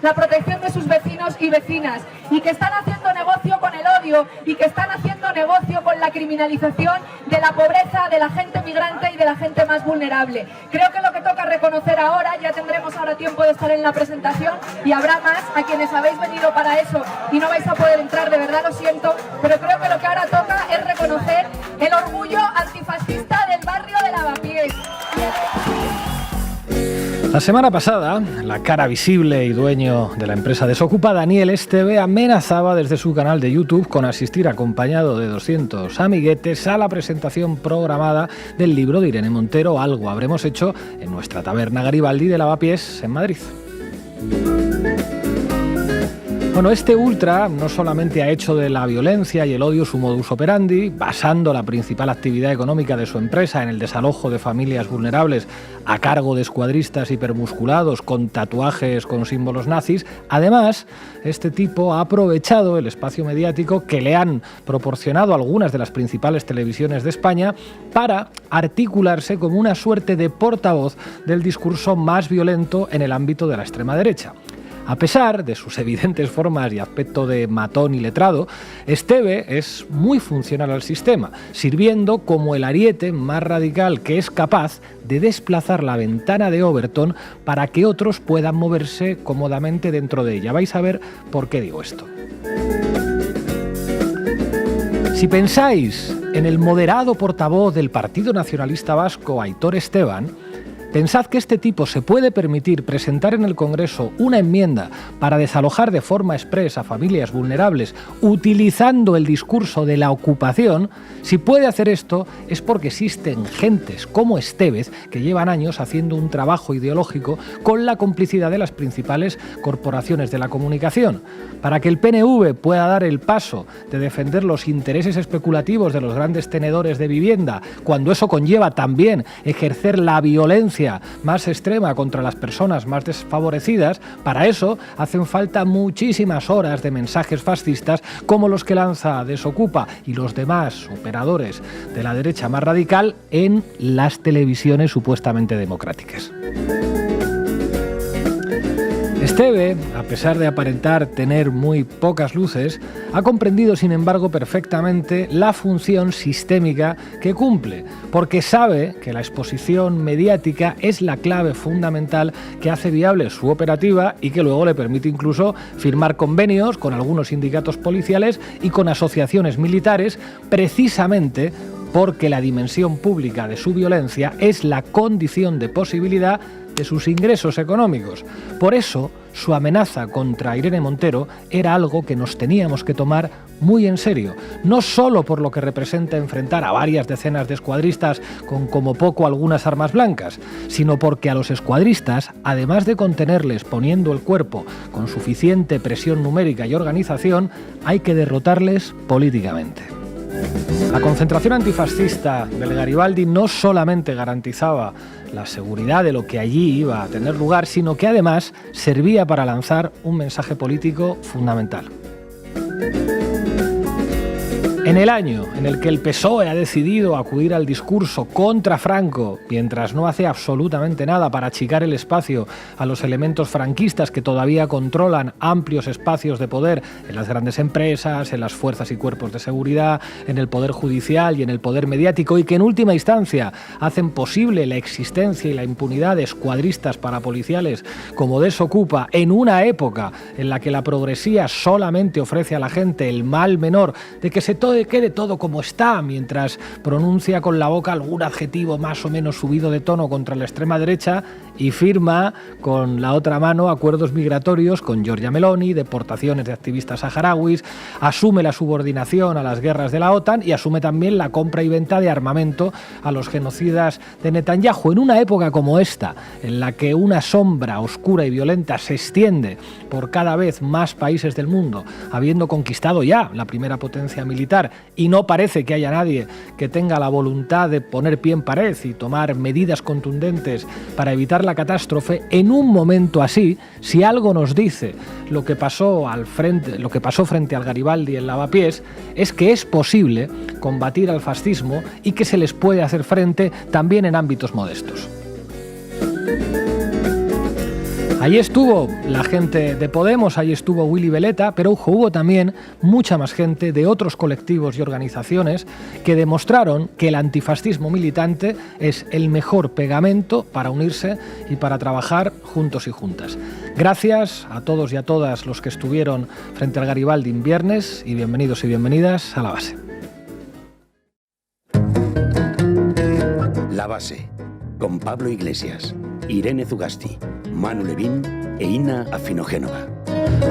la protección de sus vecinos y vecinas, y que están haciendo negocio con el odio y que están haciendo negocio con la criminalización de la pobreza, de la gente migrante y de la gente más vulnerable. Creo que lo que toca reconocer ahora, ya tendremos ahora tiempo de estar en la presentación y habrá más a quienes habéis venido para eso y no vais a poder entrar, de verdad lo siento, pero creo que lo que ahora toca es reconocer el orgullo antifascista del barrio de Lavapiés. La semana pasada, la cara visible y dueño de la empresa Desokupa, Daniel Esteve, amenazaba desde su canal de YouTube con asistir acompañado de 200 amiguetes a la presentación programada del libro de Irene Montero, Algo habremos hecho, en nuestra taberna Garibaldi de Lavapiés, en Madrid. Bueno, este ultra no solamente ha hecho de la violencia y el odio su modus operandi, basando la principal actividad económica de su empresa en el desalojo de familias vulnerables a cargo de escuadristas hipermusculados con tatuajes con símbolos nazis. Además, este tipo ha aprovechado el espacio mediático que le han proporcionado algunas de las principales televisiones de España para articularse como una suerte de portavoz del discurso más violento en el ámbito de la extrema derecha. A pesar de sus evidentes formas y aspecto de matón y letrado, Esteve es muy funcional al sistema, sirviendo como el ariete más radical que es capaz de desplazar la ventana de Overton para que otros puedan moverse cómodamente dentro de ella. Vais a ver por qué digo esto. Si pensáis en el moderado portavoz del Partido Nacionalista Vasco, Aitor Esteban, pensad que este tipo se puede permitir presentar en el Congreso una enmienda para desalojar de forma expresa a familias vulnerables utilizando el discurso de la ocupación. Si puede hacer esto es porque existen gentes como Estevez que llevan años haciendo un trabajo ideológico con la complicidad de las principales corporaciones de la comunicación. Para que el PNV pueda dar el paso de defender los intereses especulativos de los grandes tenedores de vivienda, cuando eso conlleva también ejercer la violencia más extrema contra las personas más desfavorecidas, para eso hacen falta muchísimas horas de mensajes fascistas como los que lanza Desokupa y los demás operadores de la derecha más radical en las televisiones supuestamente democráticas. Esteve, a pesar de aparentar tener muy pocas luces, ha comprendido sin embargo perfectamente la función sistémica que cumple, porque sabe que la exposición mediática es la clave fundamental que hace viable su operativa y que luego le permite incluso firmar convenios con algunos sindicatos policiales y con asociaciones militares, precisamente porque la dimensión pública de su violencia es la condición de posibilidad de sus ingresos económicos. Por eso, su amenaza contra Irene Montero era algo que nos teníamos que tomar muy en serio, no solo por lo que representa enfrentar a varias decenas de escuadristas con como poco algunas armas blancas, sino porque a los escuadristas, además de contenerles poniendo el cuerpo con suficiente presión numérica y organización, hay que derrotarles políticamente. La concentración antifascista del Garibaldi no solamente garantizaba la seguridad de lo que allí iba a tener lugar, sino que además servía para lanzar un mensaje político fundamental. En el año en el que el PSOE ha decidido acudir al discurso contra Franco, mientras no hace absolutamente nada para achicar el espacio a los elementos franquistas que todavía controlan amplios espacios de poder en las grandes empresas, en las fuerzas y cuerpos de seguridad, en el poder judicial y en el poder mediático, y que en última instancia hacen posible la existencia y la impunidad de escuadristas parapoliciales como Desokupa, en una época en la que la progresía solamente ofrece a la gente el mal menor de que se quede todo como está, mientras pronuncia con la boca algún adjetivo más o menos subido de tono contra la extrema derecha y firma con la otra mano acuerdos migratorios con Giorgia Meloni, deportaciones de activistas saharauis, asume la subordinación a las guerras de la OTAN y asume también la compra y venta de armamento a los genocidas de Netanyahu. En una época como esta, en la que una sombra oscura y violenta se extiende por cada vez más países del mundo, habiendo conquistado ya la primera potencia militar, y no parece que haya nadie que tenga la voluntad de poner pie en pared y tomar medidas contundentes para evitar la catástrofe, en un momento así, si algo nos dice lo que pasó frente al Garibaldi en Lavapiés, es que es posible combatir al fascismo y que se les puede hacer frente también en ámbitos modestos. Allí estuvo la gente de Podemos, allí estuvo Willy Veleta, pero hubo también mucha más gente de otros colectivos y organizaciones que demostraron que el antifascismo militante es el mejor pegamento para unirse y para trabajar juntos y juntas. Gracias a todos y a todas los que estuvieron frente al Garibaldi en viernes y bienvenidos y bienvenidas a La Base. La Base, con Pablo Iglesias, Irene Zugasti, Manu Levín e Ina Afinogénova.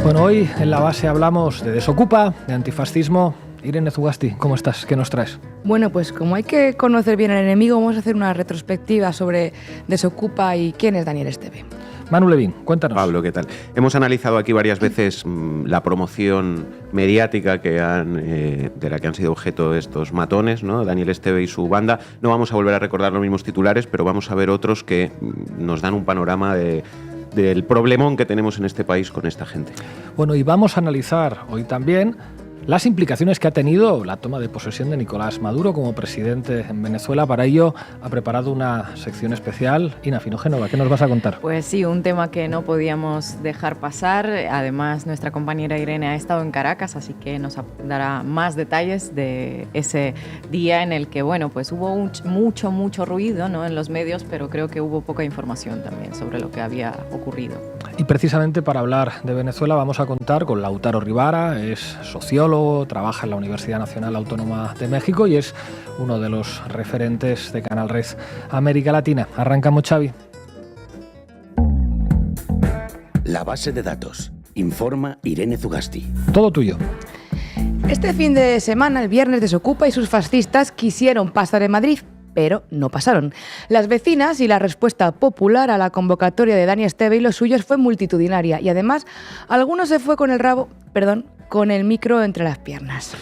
Bueno, hoy en La Base hablamos de desocupa, de antifascismo. Irene Zugasti, ¿cómo estás? ¿Qué nos traes? Bueno, pues como hay que conocer bien al enemigo, vamos a hacer una retrospectiva sobre desocupa y quién es Daniel Esteve. Manu Levín, cuéntanos. Pablo, ¿qué tal? Hemos analizado aquí varias veces la promoción mediática de la que han sido objeto estos matones, ¿no? Daniel Esteve y su banda. No vamos a volver a recordar los mismos titulares, pero vamos a ver otros que nos dan un panorama del problemón que tenemos en este país con esta gente. Bueno, y vamos a analizar hoy también las implicaciones que ha tenido la toma de posesión de Nicolás Maduro como presidente en Venezuela. Para ello ha preparado una sección especial. Ina Afinogénova, ¿qué nos vas a contar? Pues sí, un tema que no podíamos dejar pasar. Además, nuestra compañera Irene ha estado en Caracas, así que nos dará más detalles de ese día en el que, bueno, pues hubo mucho ruido, ¿no?, en los medios, pero creo que hubo poca información también sobre lo que había ocurrido. Y precisamente para hablar de Venezuela vamos a contar con Lautaro Rivara, es sociólogo, trabaja en la Universidad Nacional Autónoma de México y es uno de los referentes de Canal Red América Latina. Arrancamos, Xavi. La Base de datos. Informa Irene Zugasti. Todo tuyo. Este fin de semana, el viernes, desocupa y sus fascistas quisieron pasar en Madrid, pero no pasaron. Las vecinas y la respuesta popular a la convocatoria de Dani Esteve y los suyos fue multitudinaria y además algunos se fue con el micro entre las piernas.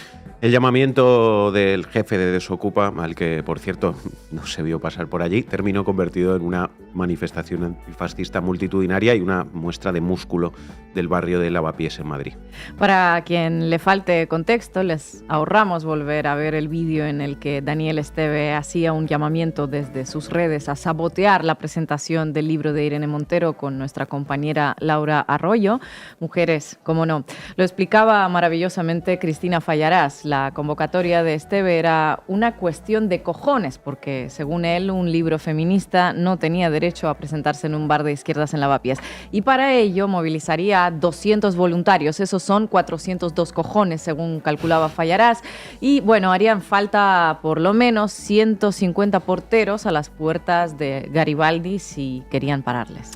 El llamamiento del jefe de Desocupa, al que, por cierto, no se vio pasar por allí, terminó convertido en una manifestación antifascista multitudinaria y una muestra de músculo del barrio de Lavapiés en Madrid. Para quien le falte contexto, les ahorramos volver a ver el vídeo en el que Daniel Esteve hacía un llamamiento desde sus redes a sabotear la presentación del libro de Irene Montero con nuestra compañera Laura Arroyo. Mujeres, cómo no. Lo explicaba maravillosamente Cristina Fallarás. La convocatoria de Esteve era una cuestión de cojones, porque según él, un libro feminista no tenía derecho a presentarse en un bar de izquierdas en Lavapiés. Y para ello movilizaría a 200 voluntarios. Esos son 402 cojones, según calculaba Fallarás. Y bueno, harían falta por lo menos 150 porteros a las puertas de Garibaldi si querían pararles.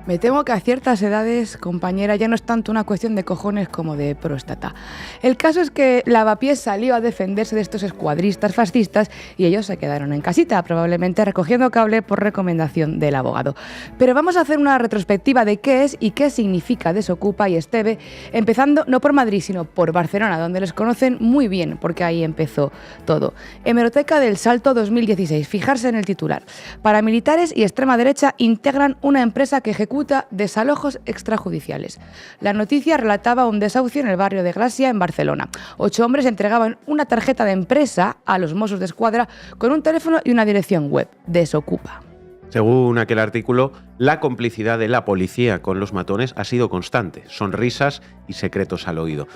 Me temo que a ciertas edades, compañera, ya no es tanto una cuestión de cojones como de próstata. El caso es que Lavapiés salió a defenderse de estos escuadristas fascistas y ellos se quedaron en casita, probablemente recogiendo cable por recomendación del abogado. Pero vamos a hacer una retrospectiva de qué es y qué significa Desocupa y Esteve, empezando no por Madrid, sino por Barcelona, donde les conocen muy bien, porque ahí empezó todo. Hemeroteca del Salto 2016, fijarse en el titular. Paramilitares y extrema derecha integran una empresa que ejecuta desalojos extrajudiciales. La noticia relataba un desahucio en el barrio de Gracia, en Barcelona. 8 hombres entregaban una tarjeta de empresa a los Mossos d'Esquadra con un teléfono y una dirección web. Desocupa. Según aquel artículo, la complicidad de la policía con los matones ha sido constante, sonrisas y secretos al oído.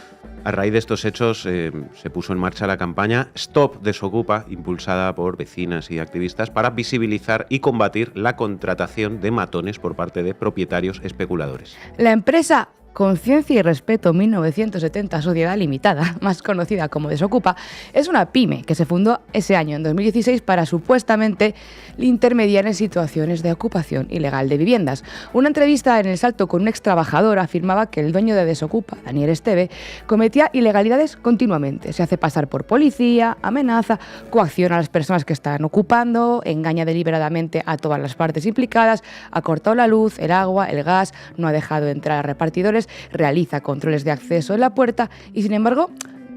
A raíz de estos hechos se puso en marcha la campaña Stop Desocupa, impulsada por vecinas y activistas para visibilizar y combatir la contratación de matones por parte de propietarios especuladores. La empresa Conciencia y Respeto 1970 Sociedad Limitada, más conocida como Desocupa, es una pyme que se fundó ese año, en 2016, para supuestamente intermediar en situaciones de ocupación ilegal de viviendas. Una entrevista en El Salto con un ex trabajador afirmaba que el dueño de Desocupa, Daniel Esteve, cometía ilegalidades continuamente. Se hace pasar por policía, amenaza, coacciona a las personas que están ocupando, engaña deliberadamente a todas las partes implicadas, ha cortado la luz, el agua, el gas, no ha dejado entrar a repartidores, realiza controles de acceso en la puerta y, sin embargo,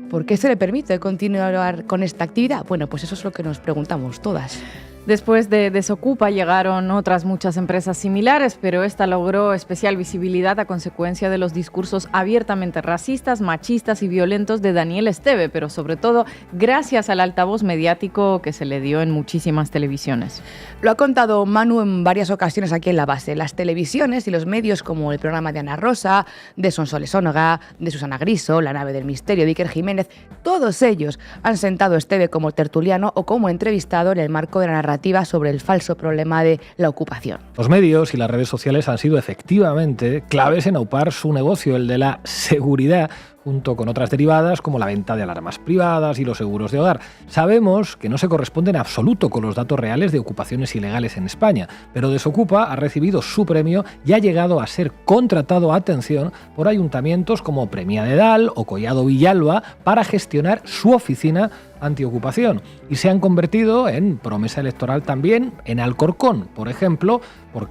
¿por qué se le permite continuar con esta actividad? Bueno, pues eso es lo que nos preguntamos todas. Después de Desocupa llegaron otras muchas empresas similares, pero esta logró especial visibilidad a consecuencia de los discursos abiertamente racistas, machistas y violentos de Daniel Esteve, pero sobre todo gracias al altavoz mediático que se le dio en muchísimas televisiones. Lo ha contado Manu en varias ocasiones aquí en La Base. Las televisiones y los medios como el programa de Ana Rosa, de Sonsoles Ónega, de Susana Griso, La nave del misterio de Iker Jiménez, todos ellos han sentado a Esteve como tertuliano o como entrevistado en el marco de la narrativa sobre el falso problema de la ocupación. Los medios y las redes sociales han sido efectivamente claves en aupar su negocio, el de la seguridad, junto con otras derivadas como la venta de alarmas privadas y los seguros de hogar. Sabemos que no se corresponden en absoluto con los datos reales de ocupaciones ilegales en España, pero Desocupa ha recibido su premio y ha llegado a ser contratado, atención, por ayuntamientos como Premia de Dalt o Collado Villalba para gestionar su oficina antiocupación, y se han convertido en promesa electoral también en Alcorcón, por ejemplo,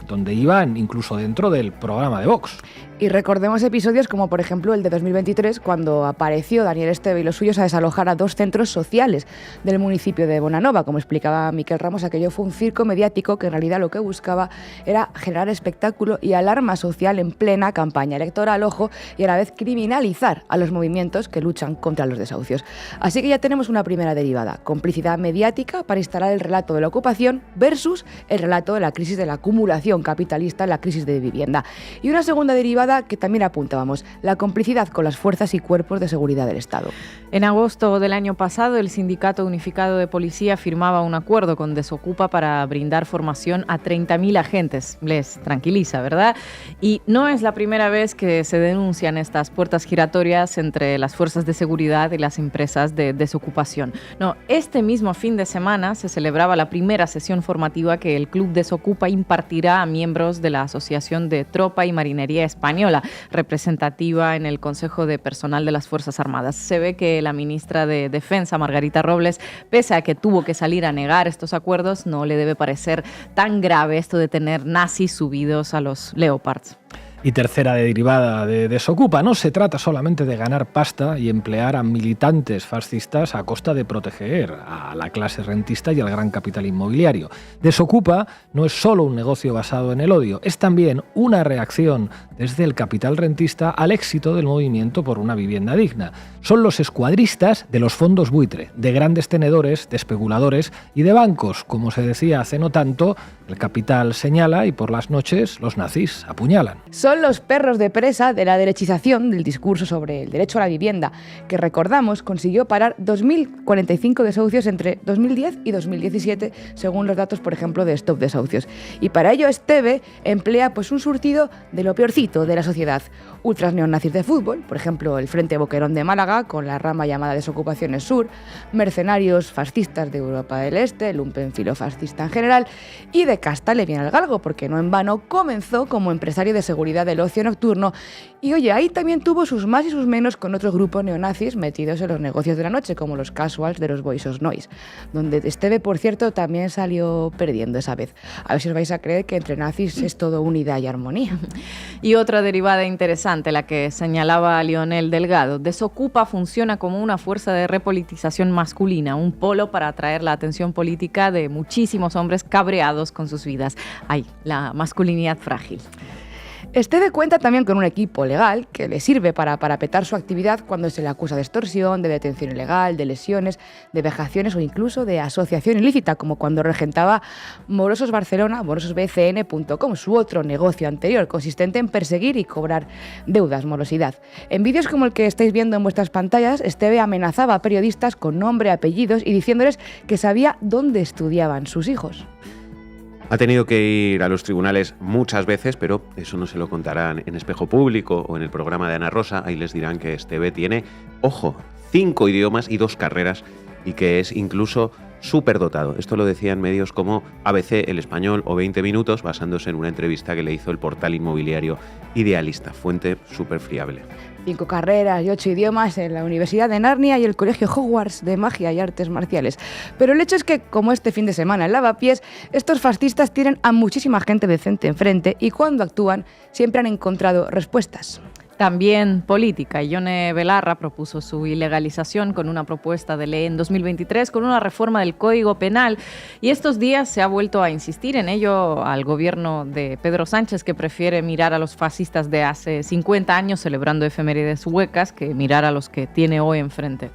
donde iban incluso dentro del programa de Vox. Y recordemos episodios como por ejemplo el de 2023, cuando apareció Daniel Esteve y los suyos a desalojar a 2 centros sociales del municipio de Bonanova. Como explicaba Miquel Ramos, aquello fue un circo mediático que en realidad lo que buscaba era generar espectáculo y alarma social en plena campaña electoral, ojo, y a la vez criminalizar a los movimientos que luchan contra los desahucios. Así que ya tenemos una primera derivada: complicidad mediática para instalar el relato de la ocupación versus el relato de la crisis de la acumulación capitalista, la crisis de vivienda. Y una segunda derivada que también apuntábamos: la complicidad con las fuerzas y cuerpos de seguridad del Estado. En agosto del año pasado, el Sindicato Unificado de Policía firmaba un acuerdo con Desocupa para brindar formación a 30.000 agentes. Les tranquiliza, ¿verdad? Y no es la primera vez que se denuncian estas puertas giratorias entre las fuerzas de seguridad y las empresas de desocupación. No, este mismo fin de semana se celebraba la primera sesión formativa que el Club Desocupa impartirá a miembros de la Asociación de Tropa y Marinería Española, representativa en el Consejo de Personal de las Fuerzas Armadas. Se ve que la ministra de Defensa, Margarita Robles, pese a que tuvo que salir a negar estos acuerdos, no le debe parecer tan grave esto de tener nazis subidos a los Leopards. Y tercera derivada de Desocupa: no se trata solamente de ganar pasta y emplear a militantes fascistas a costa de proteger a la clase rentista y al gran capital inmobiliario. Desocupa no es solo un negocio basado en el odio, es también una reacción desde el capital rentista al éxito del movimiento por una vivienda digna. Son los escuadristas de los fondos buitre, de grandes tenedores, de especuladores y de bancos. Como se decía hace no tanto, el capital señala y por las noches los nazis apuñalan. Son los perros de presa de la derechización del discurso sobre el derecho a la vivienda, que recordamos consiguió parar 2.045 desahucios entre 2010 y 2017, según los datos, por ejemplo, de Stop Desahucios. Y para ello Esteve emplea un surtido de lo peorcito de la sociedad. Ultras neonazis de fútbol, por ejemplo el Frente Boquerón de Málaga, con la rama llamada Desocupaciones Sur, mercenarios fascistas de Europa del Este, lumpen filofascista en general, y de casta le viene al galgo, porque no en vano comenzó como empresario de seguridad del ocio nocturno, y oye, ahí también tuvo sus más y sus menos con otros grupos neonazis metidos en los negocios de la noche, como los casuals de los Boys of Noise, donde Esteve, por cierto, también salió perdiendo esa vez. A ver si os vais a creer que entre nazis es todo unidad y armonía. Y otra derivada interesante, la que señalaba Lionel Delgado: Desocupa funciona como una fuerza de repolitización masculina, un polo para atraer la atención política de muchísimos hombres cabreados con sus vidas. Ay, la masculinidad frágil. Esteve cuenta también con un equipo legal que le sirve para parapetar su actividad cuando se le acusa de extorsión, de detención ilegal, de lesiones, de vejaciones o incluso de asociación ilícita, como cuando regentaba Morosos Barcelona, morososbcn.com, su otro negocio anterior, consistente en perseguir y cobrar deudas, morosidad. En vídeos como el que estáis viendo en vuestras pantallas, Esteve amenazaba a periodistas con nombre, apellidos y diciéndoles que sabía dónde estudiaban sus hijos. Ha tenido que ir a los tribunales muchas veces, pero eso no se lo contarán en Espejo Público o en el programa de Ana Rosa. Ahí les dirán que Esteve tiene, ojo, 5 idiomas y 2 carreras y que es incluso superdotado. Esto lo decían medios como ABC, El Español o 20 Minutos, basándose en una entrevista que le hizo el portal inmobiliario Idealista, fuente súper fiable. 5 carreras y 8 idiomas en la Universidad de Narnia y el Colegio Hogwarts de Magia y Artes Marciales. Pero el hecho es que, como este fin de semana en Lavapiés, estos fascistas tienen a muchísima gente decente enfrente y cuando actúan siempre han encontrado respuestas. También política. Ione Belarra propuso su ilegalización con una propuesta de ley en 2023 con una reforma del Código Penal y estos días se ha vuelto a insistir en ello al gobierno de Pedro Sánchez, que prefiere mirar a los fascistas de hace 50 años celebrando efemérides huecas que mirar a los que tiene hoy enfrente.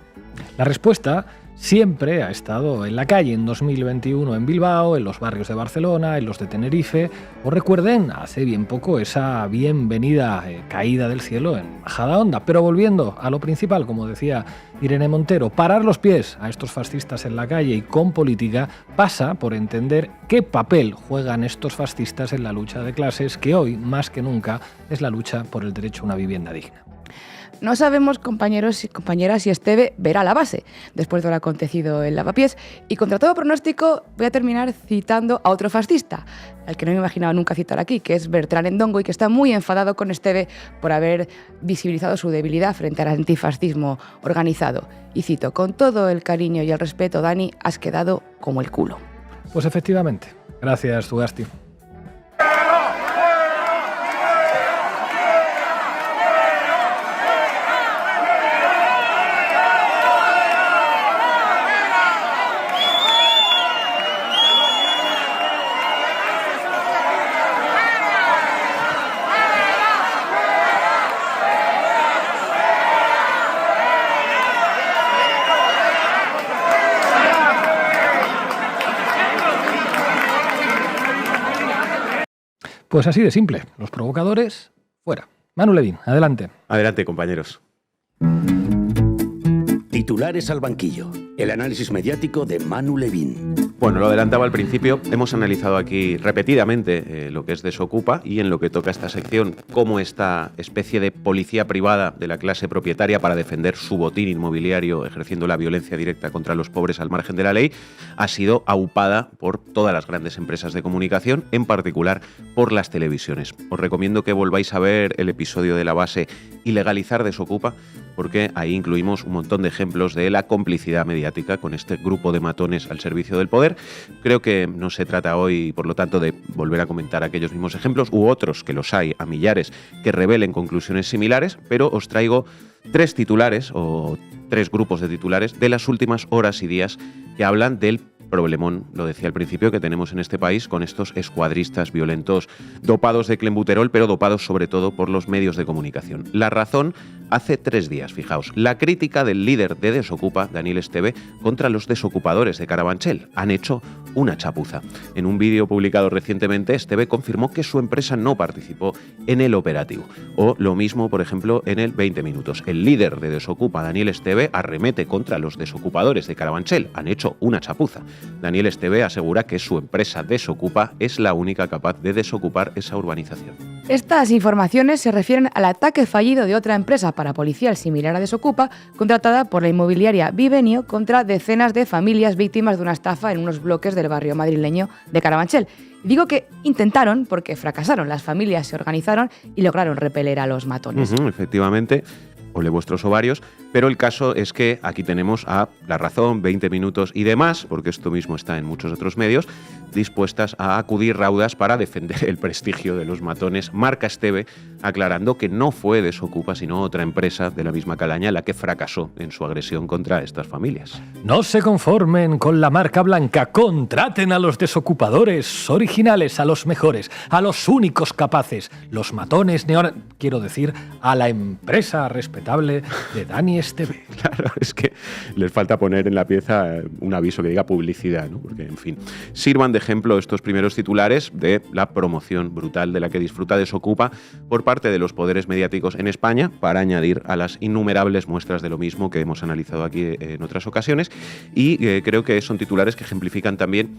La respuesta siempre ha estado en la calle, en 2021 en Bilbao, en los barrios de Barcelona, en los de Tenerife, o recuerden hace bien poco esa bienvenida caída del cielo en Majadahonda. Pero volviendo a lo principal, como decía Irene Montero, parar los pies a estos fascistas en la calle y con política pasa por entender qué papel juegan estos fascistas en la lucha de clases, que hoy, más que nunca, es la lucha por el derecho a una vivienda digna. No sabemos, compañeros y compañeras, si Esteve verá la base después de lo acontecido en Lavapiés. Y contra todo pronóstico, voy a terminar citando a otro fascista, al que no me imaginaba nunca citar aquí, que es Bertrán Endongo, y que está muy enfadado con Esteve por haber visibilizado su debilidad frente al antifascismo organizado. Y cito: con todo el cariño y el respeto, Dani, has quedado como el culo. Pues efectivamente. Gracias, Zugasti. Pues así de simple. Los provocadores, fuera. Manu Levín, adelante. Adelante, compañeros. Titulares al banquillo. El análisis mediático de Manu Levín. Bueno, lo adelantaba al principio, hemos analizado aquí repetidamente lo que es Desocupa y en lo que toca esta sección, cómo esta especie de policía privada de la clase propietaria para defender su botín inmobiliario, ejerciendo la violencia directa contra los pobres al margen de la ley, ha sido aupada por todas las grandes empresas de comunicación, en particular por las televisiones. Os recomiendo que volváis a ver el episodio de La Base Ilegalizar Desocupa, porque ahí incluimos un montón de ejemplos de la complicidad mediática con este grupo de matones al servicio del poder. Creo que no se trata hoy, por lo tanto, de volver a comentar aquellos mismos ejemplos u otros, que los hay a millares, que revelen conclusiones similares, pero os traigo 3 titulares o 3 grupos de titulares de las últimas horas y días que hablan del problemón, lo decía al principio, que tenemos en este país con estos escuadristas violentos dopados de clenbuterol, pero dopados sobre todo por los medios de comunicación. La Razón, hace 3 días, fijaos, la crítica del líder de Desocupa, Daniel Esteve, contra los desocupadores de Carabanchel. Han hecho una chapuza. En un vídeo publicado recientemente, Esteve confirmó que su empresa no participó en el operativo. O lo mismo, por ejemplo, en el 20 Minutos. El líder de Desocupa, Daniel Esteve, arremete contra los desocupadores de Carabanchel. Han hecho una chapuza. Daniel Esteve asegura que su empresa Desocupa es la única capaz de desocupar esa urbanización. Estas informaciones se refieren al ataque fallido de otra empresa parapolicial similar a Desocupa, contratada por la inmobiliaria Vivenio contra decenas de familias víctimas de una estafa en unos bloques del barrio madrileño de Carabanchel. Y digo que intentaron porque fracasaron. Las familias se organizaron y lograron repeler a los matones. Efectivamente. Ole vuestros ovarios, pero el caso es que aquí tenemos a La Razón, 20 Minutos y demás, porque esto mismo está en muchos otros medios, dispuestas a acudir raudas para defender el prestigio de los matones. Marca Esteve aclarando que no fue Desocupa, sino otra empresa de la misma calaña la que fracasó en su agresión contra estas familias. No se conformen con la marca blanca, contraten a los desocupadores originales, a los mejores, a los únicos capaces, los matones quiero decir, a la empresa respetable de Dani Esteve. Claro, es que les falta poner en la pieza un aviso que diga publicidad, ¿no? Porque, en fin, sirvan de ejemplo estos primeros titulares de la promoción brutal de la que disfruta Desocupa por parte de los poderes mediáticos en España, para añadir a las innumerables muestras de lo mismo que hemos analizado aquí en otras ocasiones. Y creo que son titulares que ejemplifican también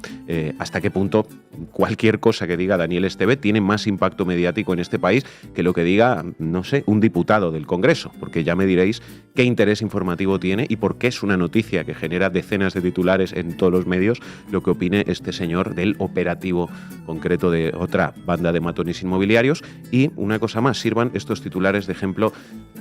hasta qué punto cualquier cosa que diga Daniel Esteve tiene más impacto mediático en este país que lo que diga, no sé, un diputado del Congreso, porque porque ya me diréis qué interés informativo tiene y por qué es una noticia que genera decenas de titulares en todos los medios lo que opine este señor del operativo concreto de otra banda de matones inmobiliarios. Y una cosa más, sirvan estos titulares de ejemplo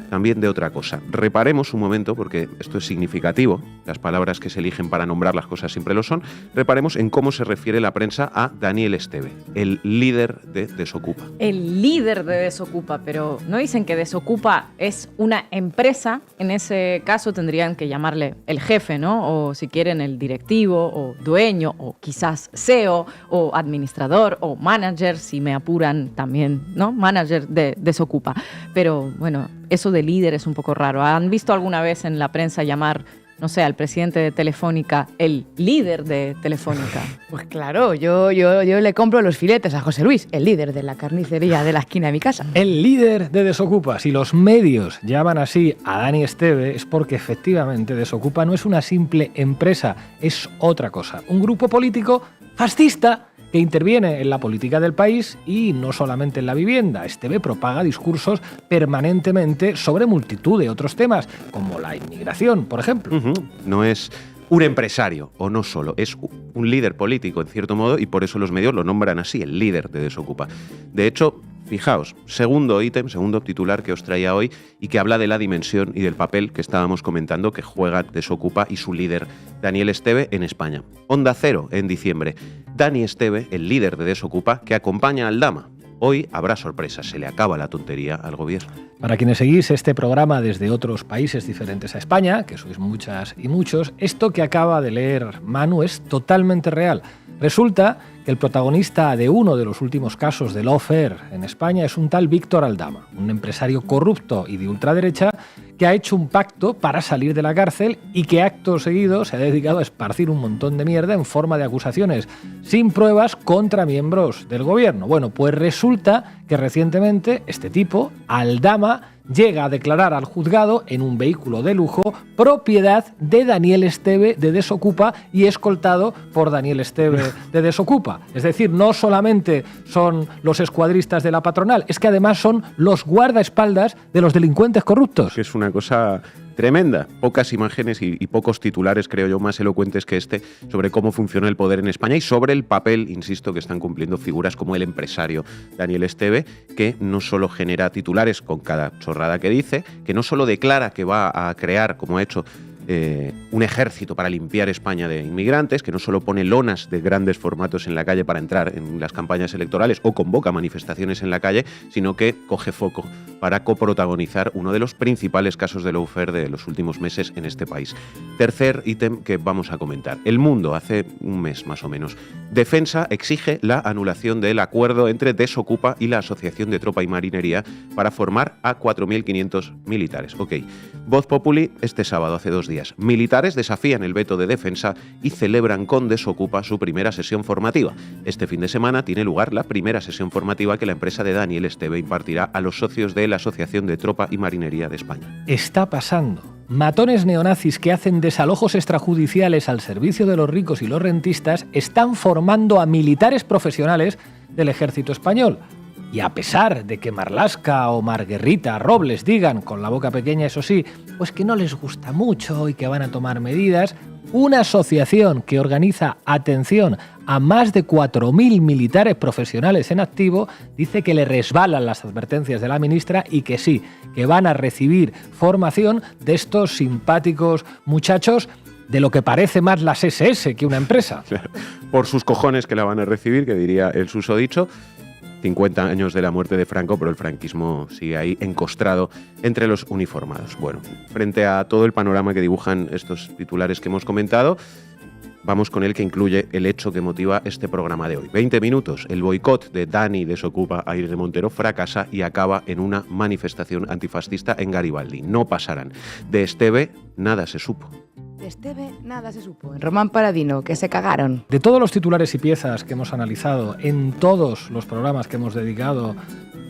también de otra cosa. Reparemos un momento, porque esto es significativo, las palabras que se eligen para nombrar las cosas siempre lo son, reparemos en cómo se refiere la prensa a Daniel Esteve, el líder de Desokupa. El líder de Desokupa, pero ¿no dicen que Desokupa es una empresa? En ese caso tendrían que llamarle el jefe, ¿no? O si quieren el directivo, o dueño, o quizás CEO, o administrador, o manager, si me apuran también, ¿no? Manager de Desokupa. Pero bueno, eso de líder es un poco raro. ¿Han visto alguna vez en la prensa llamar, no sé, al presidente de Telefónica el líder de Telefónica? Pues claro, yo le compro los filetes a José Luis, el líder de la carnicería de la esquina de mi casa. El líder de Desokupa. Si los medios llaman así a Dani Esteve es porque efectivamente Desokupa no es una simple empresa, es otra cosa. Un grupo político fascista que interviene en la política del país y no solamente en la vivienda. Esteve propaga discursos permanentemente sobre multitud de otros temas, como la inmigración, por ejemplo. No es un empresario, o no solo, es un líder político, en cierto modo, y por eso los medios lo nombran así, el líder de Desokupa. De hecho, fijaos, segundo titular que os traía hoy y que habla de la dimensión y del papel que estábamos comentando que juega Desokupa y su líder, Daniel Esteve, en España. Onda Cero, en diciembre. Dani Esteve, el líder de Desokupa, que acompaña al Dama. Hoy habrá sorpresas, se le acaba la tontería al gobierno. Para quienes seguís este programa desde otros países diferentes a España, que sois muchas y muchos, esto que acaba de leer Manu es totalmente real. Resulta que el protagonista de uno de los últimos casos de lawfare en España es un tal Víctor Aldama, un empresario corrupto y de ultraderecha que ha hecho un pacto para salir de la cárcel y que acto seguido se ha dedicado a esparcir un montón de mierda en forma de acusaciones sin pruebas contra miembros del gobierno. Bueno, pues resulta que recientemente este tipo, Aldama, llega a declarar al juzgado en un vehículo de lujo propiedad de Daniel Esteve de Desokupa y escoltado por Daniel Esteve de Desokupa. Es decir, no solamente son los escuadristas de la patronal, es que además son los guardaespaldas de los delincuentes corruptos. Que es una cosa tremenda. Pocas imágenes y pocos titulares, creo yo, más elocuentes que este sobre cómo funciona el poder en España y sobre el papel, insisto, que están cumpliendo figuras como el empresario Daniel Esteve, que no solo genera titulares con cada chorrada que dice, que no solo declara que va a crear, como ha hecho, un ejército para limpiar España de inmigrantes, que no solo pone lonas de grandes formatos en la calle para entrar en las campañas electorales o convoca manifestaciones en la calle, sino que coge foco para coprotagonizar uno de los principales casos de lawfare de los últimos meses en este país. Tercer ítem que vamos a comentar. El Mundo, hace un mes más o menos. Defensa exige la anulación del acuerdo entre Desokupa y la Asociación de Tropa y Marinería para formar a 4.500 militares. Ok. Voz Populi este sábado, hace 2 días. Militares desafían el veto de Defensa y celebran con Desokupa su primera sesión formativa. Este fin de semana tiene lugar la primera sesión formativa que la empresa de Daniel Esteve impartirá a los socios de la Asociación de Tropa y Marinería de España. Está pasando. Matones neonazis que hacen desalojos extrajudiciales al servicio de los ricos y los rentistas están formando a militares profesionales del ejército español. Y a pesar de que Marlaska o Marguerita Robles digan, con la boca pequeña eso sí, pues que no les gusta mucho y que van a tomar medidas, una asociación que organiza, atención, a más de 4.000 militares profesionales en activo, dice que le resbalan las advertencias de la ministra y que sí, que van a recibir formación de estos simpáticos muchachos de lo que parece más las SS que una empresa. Por sus cojones que la van a recibir, que diría el susodicho. 50 años de la muerte de Franco, pero el franquismo sigue ahí encostrado entre los uniformados. Bueno, frente a todo el panorama que dibujan estos titulares que hemos comentado, vamos con el que incluye el hecho que motiva este programa de hoy. 20 minutos, el boicot de Dani Desokupa a Irene Montero fracasa y acaba en una manifestación antifascista en Garibaldi. No pasarán. De Esteve nada se supo. De Esteve nada se supo. En Román Paradino, que se cagaron. De todos los titulares y piezas que hemos analizado en todos los programas que hemos dedicado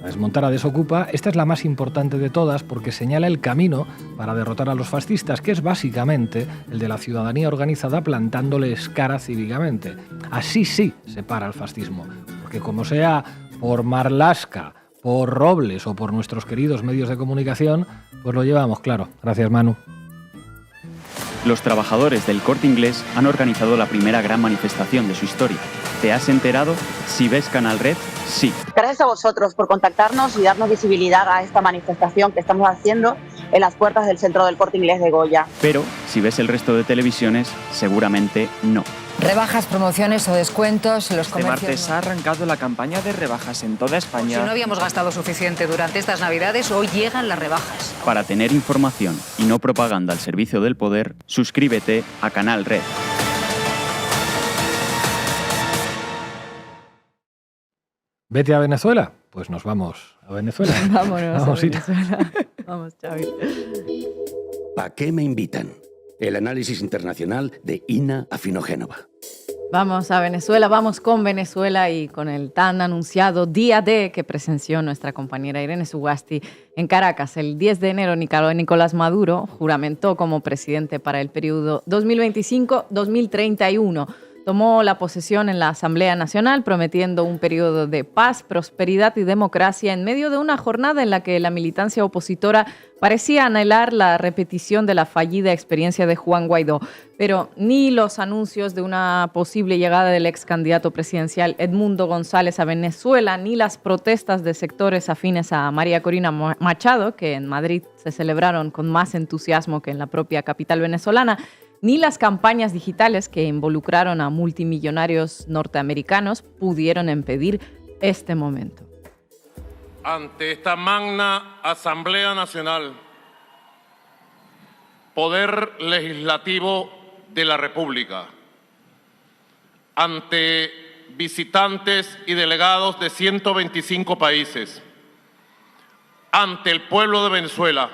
a desmontar a Desokupa, esta es la más importante de todas porque señala el camino para derrotar a los fascistas, que es básicamente el de la ciudadanía organizada plantándoles cara cívicamente. Así sí se para el fascismo, porque como sea por Marlaska por Robles o por nuestros queridos medios de comunicación, pues lo llevamos claro. Gracias, Manu. Los trabajadores del Corte Inglés han organizado la primera gran manifestación de su historia. ¿Te has enterado? Si ves Canal Red, sí. Gracias a vosotros por contactarnos y darnos visibilidad a esta manifestación que estamos haciendo en las puertas del Centro del Corte Inglés de Goya. Pero si ves el resto de televisiones, seguramente no. Rebajas, promociones o descuentos, los comercios... Este martes ha arrancado la campaña de rebajas en toda España. Si no habíamos gastado suficiente durante estas Navidades, hoy llegan las rebajas. Para tener información y no propaganda al servicio del poder, suscríbete a Canal Red. ¿Vete a Venezuela? Pues nos vamos a Venezuela. Vámonos Vamos a Venezuela. Vamos, Xavi. ¿A qué me invitan? El análisis internacional de Ina Afinogénova. Vamos a Venezuela, vamos con Venezuela y con el tan anunciado Día D que presenció nuestra compañera Irene Zugasti en Caracas. El 10 de enero, Nicolás Maduro juramentó como presidente para el periodo 2025-2031. Tomó la posesión en la Asamblea Nacional, prometiendo un periodo de paz, prosperidad y democracia en medio de una jornada en la que la militancia opositora parecía anhelar la repetición de la fallida experiencia de Juan Guaidó. Pero ni los anuncios de una posible llegada del ex candidato presidencial Edmundo González a Venezuela, ni las protestas de sectores afines a María Corina Machado, que en Madrid se celebraron con más entusiasmo que en la propia capital venezolana, ni las campañas digitales que involucraron a multimillonarios norteamericanos pudieron impedir este momento. Ante esta magna Asamblea Nacional, Poder Legislativo de la República, ante visitantes y delegados de 125 países, ante el pueblo de Venezuela,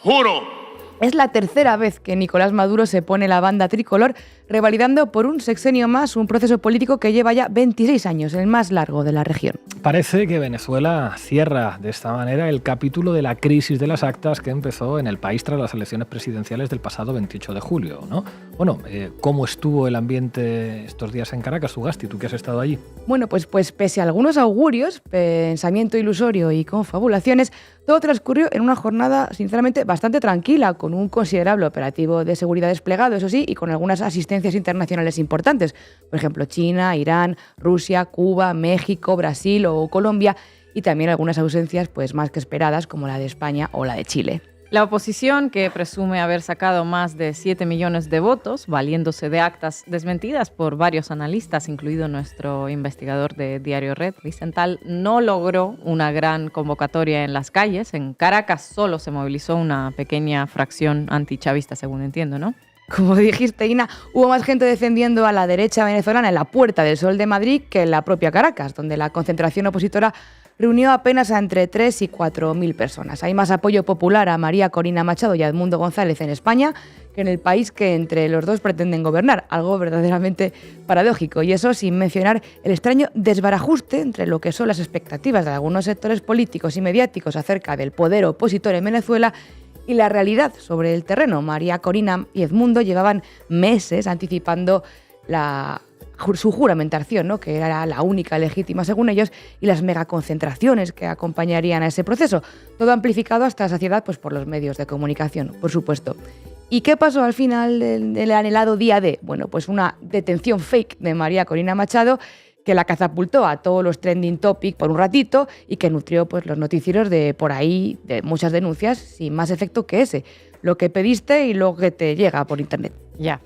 juro. Es la tercera vez que Nicolás Maduro se pone la banda tricolor, revalidando por un sexenio más un proceso político que lleva ya 26 años, el más largo de la región. Parece que Venezuela cierra de esta manera el capítulo de la crisis de las actas que empezó en el país tras las elecciones presidenciales del pasado 28 de julio, ¿no? Bueno, ¿cómo estuvo el ambiente estos días en Caracas, Zugasti, tú que has estado allí? Bueno, pues pese a algunos augurios, pensamiento ilusorio y confabulaciones, todo transcurrió en una jornada, sinceramente, bastante tranquila, con un considerable operativo de seguridad desplegado, eso sí, y con algunas asistencias internacionales importantes. Por ejemplo, China, Irán, Rusia, Cuba, México, Brasil o Colombia, y también algunas ausencias pues más que esperadas, como la de España o la de Chile. La oposición, que presume haber sacado más de 7 millones de votos, valiéndose de actas desmentidas por varios analistas, incluido nuestro investigador de Diario Red, Vicental, no logró una gran convocatoria en las calles. En Caracas solo se movilizó una pequeña fracción antichavista, según entiendo, ¿no? Como dijiste, Ina, hubo más gente defendiendo a la derecha venezolana en la Puerta del Sol de Madrid que en la propia Caracas, donde la concentración opositora reunió apenas a entre 3 y 4.000 personas. Hay más apoyo popular a María Corina Machado y a Edmundo González en España que en el país que entre los dos pretenden gobernar, algo verdaderamente paradójico. Y eso sin mencionar el extraño desbarajuste entre lo que son las expectativas de algunos sectores políticos y mediáticos acerca del poder opositor en Venezuela y la realidad sobre el terreno. María Corina y Edmundo llevaban meses anticipando su juramentación, ¿no?, que era la única legítima según ellos, y las megaconcentraciones que acompañarían a ese proceso. Todo amplificado hasta la saciedad pues, por los medios de comunicación, por supuesto. ¿Y qué pasó al final del anhelado día D? Bueno, pues una detención fake de María Corina Machado que la catapultó a todos los trending topics por un ratito y que nutrió pues, los noticieros de por ahí de muchas denuncias sin más efecto que ese. Lo que pediste y lo que te llega por internet. Ya,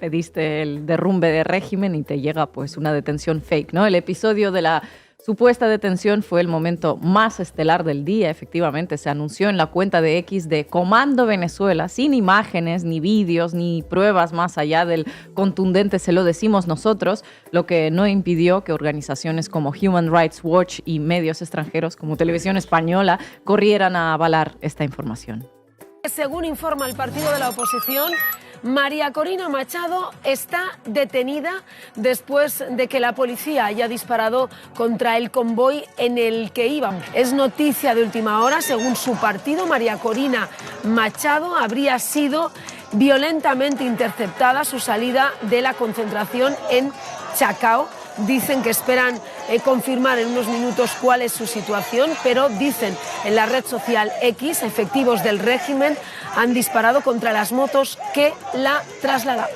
pediste el derrumbe de régimen y te llega pues una detención fake, ¿no? El episodio de la supuesta detención fue el momento más estelar del día. Efectivamente, se anunció en la cuenta de X de Comando Venezuela, sin imágenes, ni vídeos, ni pruebas más allá del contundente "se lo decimos nosotros", lo que no impidió que organizaciones como Human Rights Watch y medios extranjeros como Televisión Española corrieran a avalar esta información. Según informa el partido de la oposición, María Corina Machado está detenida después de que la policía haya disparado contra el convoy en el que iban. Es noticia de última hora. Según su partido, María Corina Machado habría sido violentamente interceptada su salida de la concentración en Chacao, dicen que esperan confirmar en unos minutos cuál es su situación, pero dicen en la red social X, efectivos del régimen han disparado contra las motos que la trasladaban.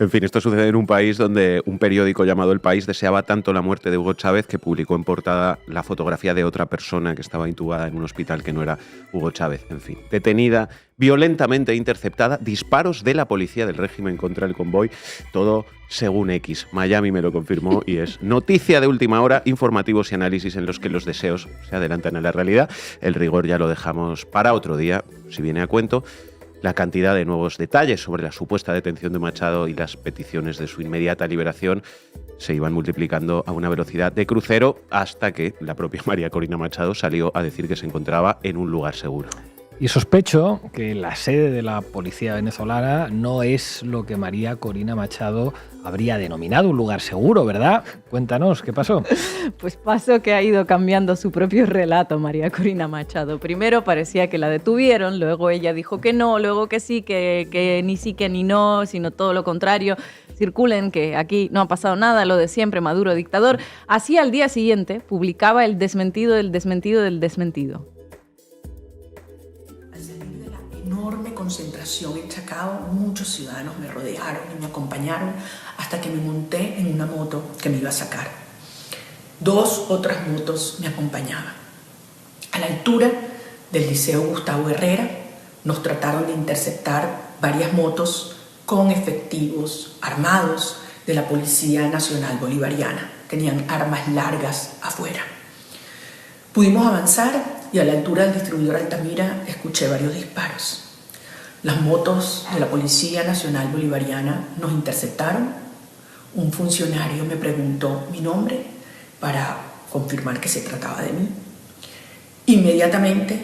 En fin, esto sucede en un país donde un periódico llamado El País deseaba tanto la muerte de Hugo Chávez que publicó en portada la fotografía de otra persona que estaba intubada en un hospital que no era Hugo Chávez. En fin, detenida, violentamente interceptada, disparos de la policía del régimen contra el convoy, todo según X. Miami me lo confirmó y es noticia de última hora, informativos y análisis en los que los deseos se adelantan a la realidad. El rigor ya lo dejamos para otro día, si viene a cuento. La cantidad de nuevos detalles sobre la supuesta detención de Machado y las peticiones de su inmediata liberación se iban multiplicando a una velocidad de crucero hasta que la propia María Corina Machado salió a decir que se encontraba en un lugar seguro. Y sospecho que la sede de la policía venezolana no es lo que María Corina Machado habría denominado un lugar seguro, ¿verdad? Cuéntanos, ¿qué pasó? Pues pasó que ha ido cambiando su propio relato María Corina Machado. Primero parecía que la detuvieron, luego ella dijo que no, luego que sí, que ni sí, que ni no, sino todo lo contrario. Circulen que aquí no ha pasado nada, lo de siempre, Maduro dictador. Así al día siguiente publicaba el desmentido del desmentido del desmentido. Enorme concentración en Chacao, muchos ciudadanos me rodearon y me acompañaron hasta que me monté en una moto que me iba a sacar. 2 otras motos me acompañaban. A la altura del Liceo Gustavo Herrera nos trataron de interceptar varias motos con efectivos armados de la Policía Nacional Bolivariana. Tenían armas largas afuera. Pudimos avanzar y a la altura del distribuidor Altamira escuché varios disparos. Las motos de la Policía Nacional Bolivariana nos interceptaron. Un funcionario me preguntó mi nombre para confirmar que se trataba de mí. Inmediatamente,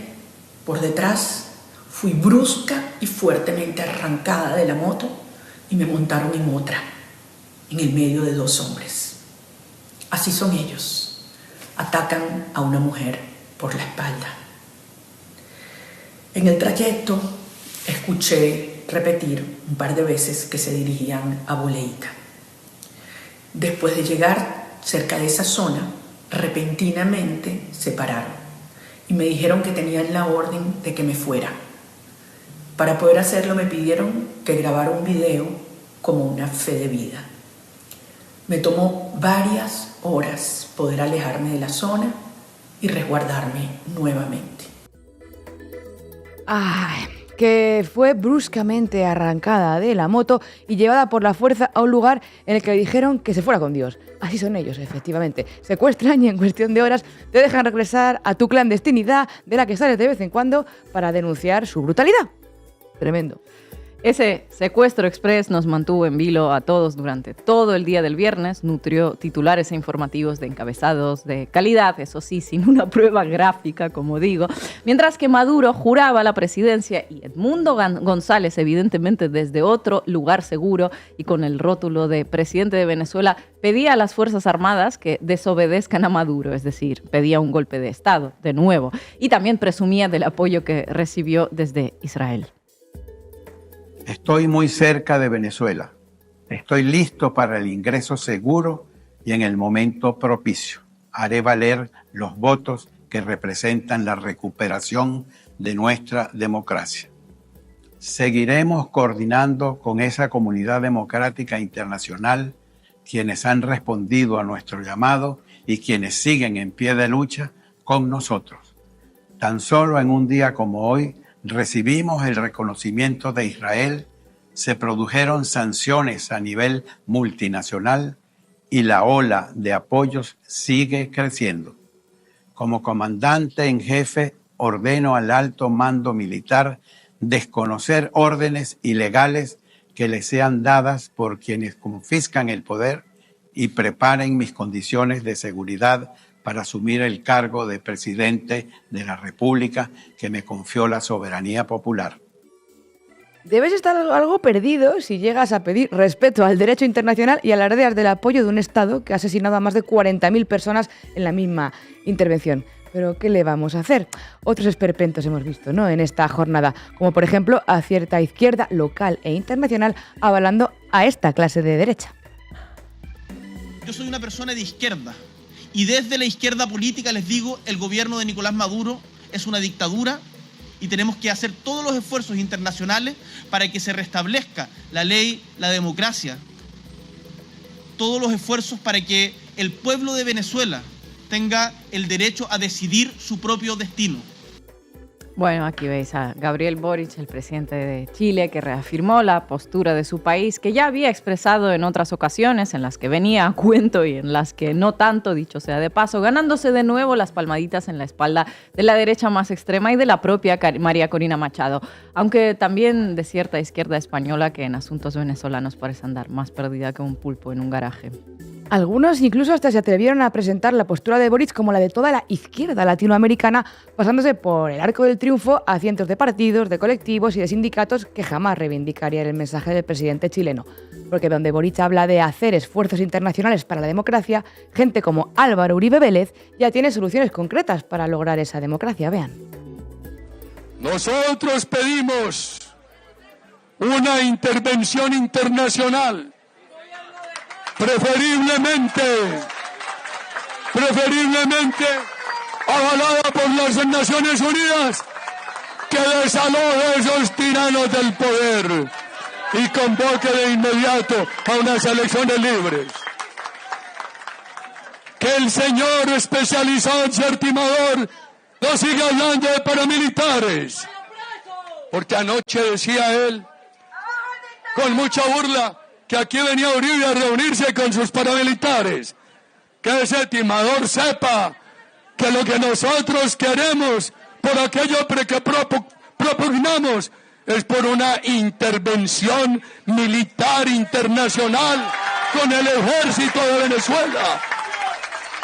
por detrás, fui brusca y fuertemente arrancada de la moto y me montaron en otra, en el medio de 2 hombres. Así son ellos. Atacan a una mujer por la espalda. En el trayecto escuché repetir un par de veces que se dirigían a Boleica. Después de llegar cerca de esa zona, repentinamente se pararon y me dijeron que tenían la orden de que me fuera. Para poder hacerlo me pidieron que grabara un video como una fe de vida. Me tomó varias horas poder alejarme de la zona y resguardarme nuevamente. Ay, que fue bruscamente arrancada de la moto y llevada por la fuerza a un lugar en el que le dijeron que se fuera con Dios. Así son ellos, efectivamente. Secuestran y en cuestión de horas te dejan regresar a tu clandestinidad de la que sales de vez en cuando para denunciar su brutalidad. Tremendo. Ese secuestro express nos mantuvo en vilo a todos durante todo el día del viernes, nutrió titulares e informativos de encabezados de calidad, eso sí, sin una prueba gráfica, como digo, mientras que Maduro juraba la presidencia y Edmundo González, evidentemente desde otro lugar seguro y con el rótulo de presidente de Venezuela, pedía a las Fuerzas Armadas que desobedezcan a Maduro, es decir, pedía un golpe de Estado, de nuevo, y también presumía del apoyo que recibió desde Israel. Estoy muy cerca de Venezuela. Estoy listo para el ingreso seguro y en el momento propicio. Haré valer los votos que representan la recuperación de nuestra democracia. Seguiremos coordinando con esa comunidad democrática internacional, quienes han respondido a nuestro llamado y quienes siguen en pie de lucha con nosotros. Tan solo en un día como hoy, recibimos el reconocimiento de Israel, se produjeron sanciones a nivel multinacional y la ola de apoyos sigue creciendo. Como comandante en jefe, ordeno al alto mando militar desconocer órdenes ilegales que le sean dadas por quienes confiscan el poder y preparen mis condiciones de seguridad para asumir el cargo de presidente de la República que me confió la soberanía popular. Debes estar algo perdido si llegas a pedir respeto al derecho internacional y alardeas del apoyo de un Estado que ha asesinado a más de 40.000 personas en la misma intervención. Pero ¿qué le vamos a hacer? Otros esperpentos hemos visto, ¿no?, en esta jornada, como por ejemplo a cierta izquierda local e internacional avalando a esta clase de derecha. Yo soy una persona de izquierda y desde la izquierda política les digo, el gobierno de Nicolás Maduro es una dictadura y tenemos que hacer todos los esfuerzos internacionales para que se restablezca la ley, la democracia, todos los esfuerzos para que el pueblo de Venezuela tenga el derecho a decidir su propio destino. Bueno, aquí veis a Gabriel Boric, el presidente de Chile, que reafirmó la postura de su país, que ya había expresado en otras ocasiones, en las que venía a cuento y en las que no tanto, dicho sea de paso, ganándose de nuevo las palmaditas en la espalda de la derecha más extrema y de la propia María Corina Machado, aunque también de cierta izquierda española que en asuntos venezolanos parece andar más perdida que un pulpo en un garaje. Algunos incluso hasta se atrevieron a presentar la postura de Boric como la de toda la izquierda latinoamericana, pasándose por el arco del triunfo a cientos de partidos, de colectivos y de sindicatos que jamás reivindicarían el mensaje del presidente chileno. Porque donde Boric habla de hacer esfuerzos internacionales para la democracia, gente como Álvaro Uribe Vélez ya tiene soluciones concretas para lograr esa democracia. Vean. Nosotros pedimos una intervención internacional. Preferiblemente avalada por las Naciones Unidas, que desaloje a esos tiranos del poder y convoque de inmediato a unas elecciones libres. Que el señor especializado en ser timador no siga hablando de paramilitares, porque anoche decía él, con mucha burla, que aquí venía Uribe a reunirse con sus paramilitares. Que ese timador sepa que lo que nosotros queremos, por aquello que propugnamos, es por una intervención militar internacional con el ejército de Venezuela,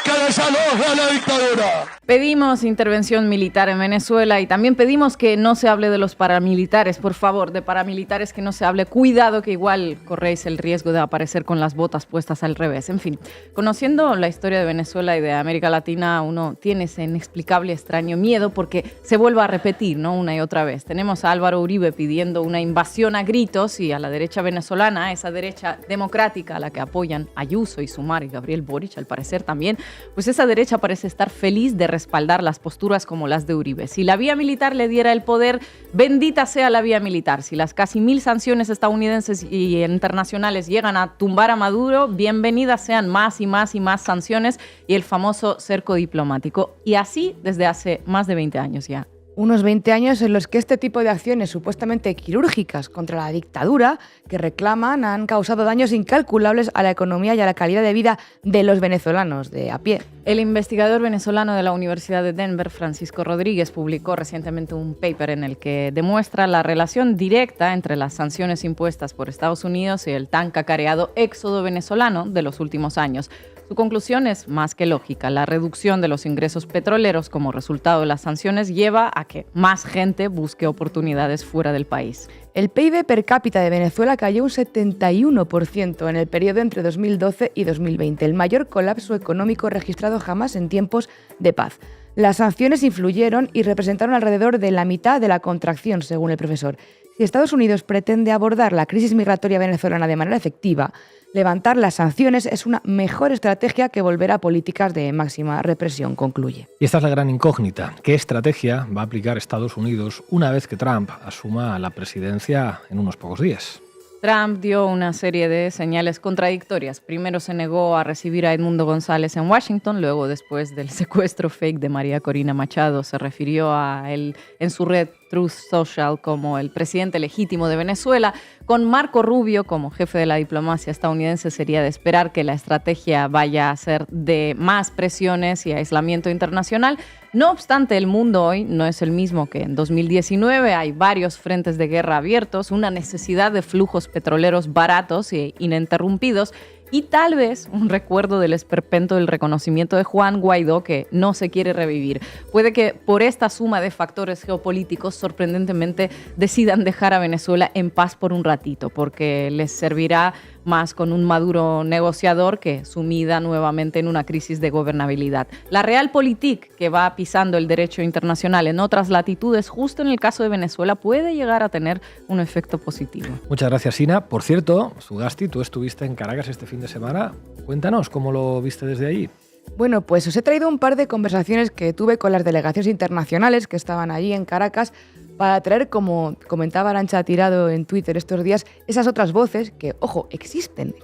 que desaloje a la dictadura. Pedimos intervención militar en Venezuela y también pedimos que no se hable de los paramilitares, por favor, de paramilitares que no se hable. Cuidado que igual corréis el riesgo de aparecer con las botas puestas al revés. En fin, conociendo la historia de Venezuela y de América Latina, uno tiene ese inexplicable extraño miedo porque se vuelva a repetir, ¿no? Una y otra vez. Tenemos a Álvaro Uribe pidiendo una invasión a gritos y a la derecha venezolana, esa derecha democrática a la que apoyan Ayuso y Sumar y Gabriel Boric, al parecer también, pues esa derecha parece estar feliz de respaldar las posturas como las de Uribe. Si la vía militar le diera el poder, bendita sea la vía militar. Si las casi 1000 sanciones estadounidenses y internacionales llegan a tumbar a Maduro, bienvenidas sean más y más y más sanciones y el famoso cerco diplomático. Y así desde hace más de 20 años ya. Unos 20 años en los que este tipo de acciones supuestamente quirúrgicas contra la dictadura que reclaman han causado daños incalculables a la economía y a la calidad de vida de los venezolanos de a pie. El investigador venezolano de la Universidad de Denver, Francisco Rodríguez, publicó recientemente un paper en el que demuestra la relación directa entre las sanciones impuestas por Estados Unidos y el tan cacareado éxodo venezolano de los últimos años. Su conclusión es más que lógica. La reducción de los ingresos petroleros como resultado de las sanciones lleva a que más gente busque oportunidades fuera del país. El PIB per cápita de Venezuela cayó un 71% en el periodo entre 2012 y 2020, el mayor colapso económico registrado jamás en tiempos de paz. Las sanciones influyeron y representaron alrededor de la mitad de la contracción, según el profesor. Si Estados Unidos pretende abordar la crisis migratoria venezolana de manera efectiva, levantar las sanciones es una mejor estrategia que volver a políticas de máxima represión, concluye. Y esta es la gran incógnita. ¿Qué estrategia va a aplicar Estados Unidos una vez que Trump asuma la presidencia en unos pocos días? Trump dio una serie de señales contradictorias. Primero se negó a recibir a Edmundo González en Washington, luego después del secuestro fake de María Corina Machado se refirió a él en su red Truth Social como el presidente legítimo de Venezuela. Con Marco Rubio como jefe de la diplomacia estadounidense sería de esperar que la estrategia vaya a ser de más presiones y aislamiento internacional. No obstante, el mundo hoy no es el mismo que en 2019. Hay varios frentes de guerra abiertos, una necesidad de flujos petroleros baratos e ininterrumpidos y tal vez un recuerdo del esperpento del reconocimiento de Juan Guaidó que no se quiere revivir. Puede que por esta suma de factores geopolíticos sorprendentemente decidan dejar a Venezuela en paz por un ratito, porque les servirá más con un Maduro negociador que sumida nuevamente en una crisis de gobernabilidad. La realpolitik, que va pisando el derecho internacional en otras latitudes, justo en el caso de Venezuela, puede llegar a tener un efecto positivo. Muchas gracias, Ina. Por cierto, Zugasti, tú estuviste en Caracas este fin de semana. Cuéntanos cómo lo viste desde allí. Bueno, pues os he traído un par de conversaciones que tuve con las delegaciones internacionales que estaban allí en Caracas para traer, como comentaba Arantxa Tirado en Twitter estos días, esas otras voces que, ojo, existen,